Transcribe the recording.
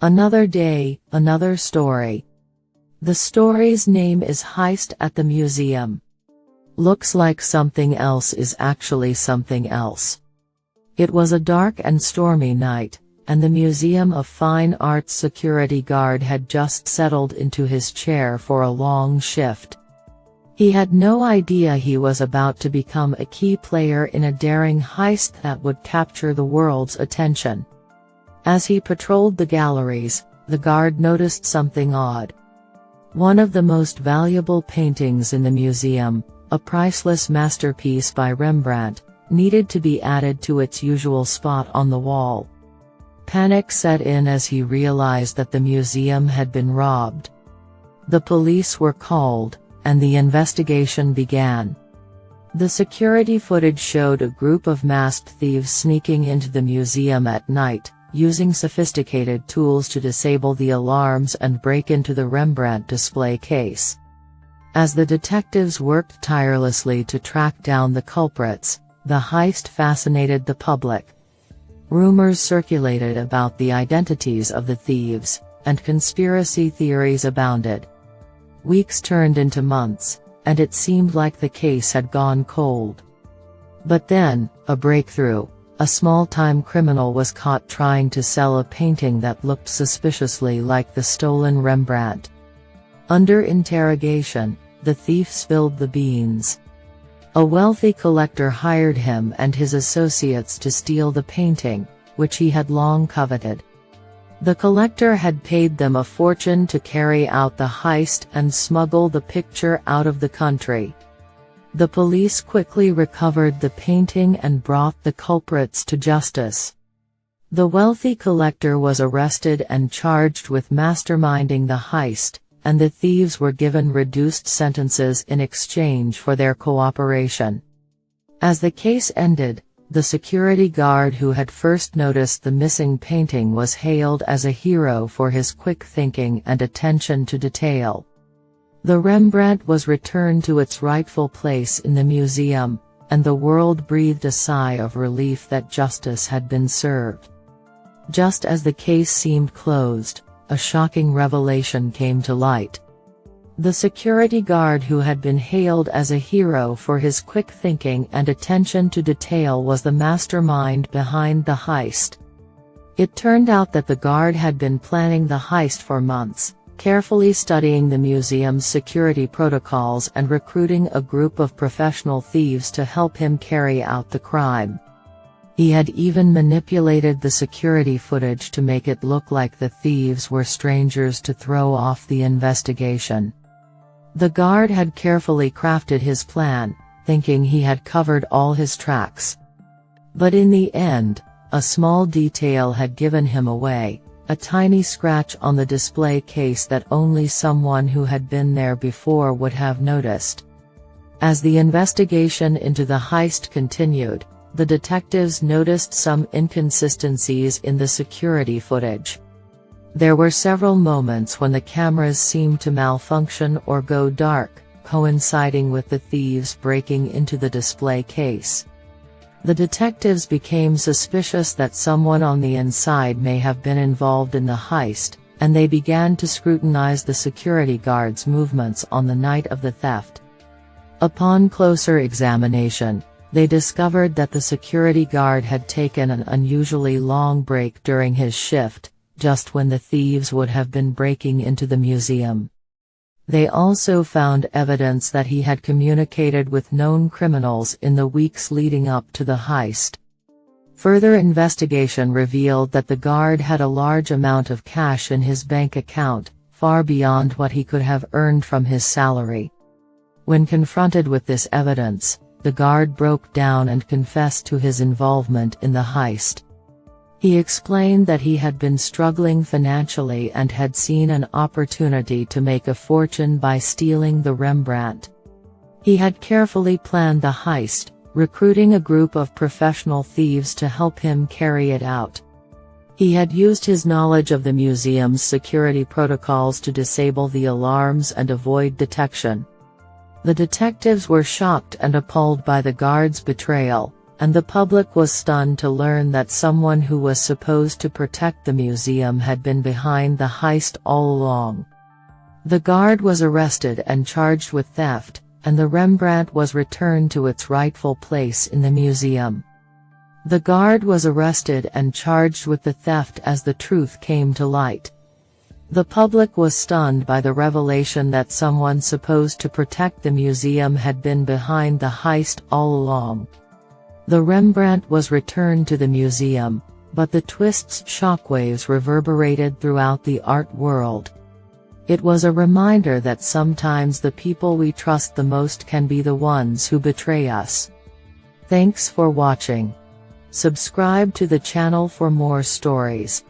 Another day, another story. The story's name is Heist at the Museum. Looks like something else is actually something else. It was a dark and stormy night, and the Museum of Fine Arts security guard had just settled into his chair for a long shift. He had no idea he was about to become a key player in a daring heist that would capture the world's attention. As he patrolled the galleries, the guard noticed something odd. One of the most valuable paintings in the museum, a priceless masterpiece by Rembrandt, needed to be added to its usual spot on the wall. Panic set in as he realized that the museum had been robbed. The police were called, and the investigation began. The security footage showed a group of masked thieves sneaking into the museum at night, using sophisticated tools to disable the alarms and break into the Rembrandt display case. As the detectives worked tirelessly to track down the culprits, the heist fascinated the public. Rumors circulated about the identities of the thieves, and conspiracy theories abounded. Weeks turned into months, and it seemed like the case had gone cold. But then, a breakthrough. A small-time criminal was caught trying to sell a painting that looked suspiciously like the stolen Rembrandt. Under interrogation, the thief spilled the beans. A wealthy collector hired him and his associates to steal the painting, which he had long coveted. The collector had paid them a fortune to carry out the heist and smuggle the picture out of the country. The police quickly recovered the painting and brought the culprits to justice. The wealthy collector was arrested and charged with masterminding the heist, and the thieves were given reduced sentences in exchange for their cooperation. As the case ended, the security guard who had first noticed the missing painting was hailed as a hero for his quick thinking and attention to detail. The Rembrandt was returned to its rightful place in the museum, and the world breathed a sigh of relief that justice had been served. Just as the case seemed closed, a shocking revelation came to light. The security guard who had been hailed as a hero for his quick thinking and attention to detail was the mastermind behind the heist. It turned out that the guard had been planning the heist for months, carefully studying the museum's security protocols and recruiting a group of professional thieves to help him carry out the crime. He had even manipulated the security footage to make it look like the thieves were strangers to throw off the investigation. The guard had carefully crafted his plan, thinking he had covered all his tracks. But in the end, a small detail had given him away, a tiny scratch on the display case that only someone who had been there before would have noticed. As the investigation into the heist continued, the detectives noticed some inconsistencies in the security footage. There were several moments when the cameras seemed to malfunction or go dark, coinciding with the thieves breaking into the display case. The detectives became suspicious that someone on the inside may have been involved in the heist, and they began to scrutinize the security guard's movements on the night of the theft. Upon closer examination, they discovered that the security guard had taken an unusually long break during his shift, just when the thieves would have been breaking into the museum. They also found evidence that he had communicated with known criminals in the weeks leading up to the heist. Further investigation revealed that the guard had a large amount of cash in his bank account, far beyond what he could have earned from his salary. When confronted with this evidence, the guard broke down and confessed to his involvement in the heist. He explained that he had been struggling financially and had seen an opportunity to make a fortune by stealing the Rembrandt. He had carefully planned the heist, recruiting a group of professional thieves to help him carry it out. He had used his knowledge of the museum's security protocols to disable the alarms and avoid detection. The detectives were shocked and appalled by the guard's betrayal, and the public was stunned to learn that someone who was supposed to protect the museum had been behind the heist all along. The guard was arrested and charged with theft, and the Rembrandt was returned to its rightful place in the museum. The guard was arrested and charged with the theft as the truth came to light. The public was stunned by the revelation that someone supposed to protect the museum had been behind the heist all along. The Rembrandt was returned to the museum, but the twist's shockwaves reverberated throughout the art world. It was a reminder that sometimes the people we trust the most can be the ones who betray us. Thanks for watching. Subscribe to the channel for more stories.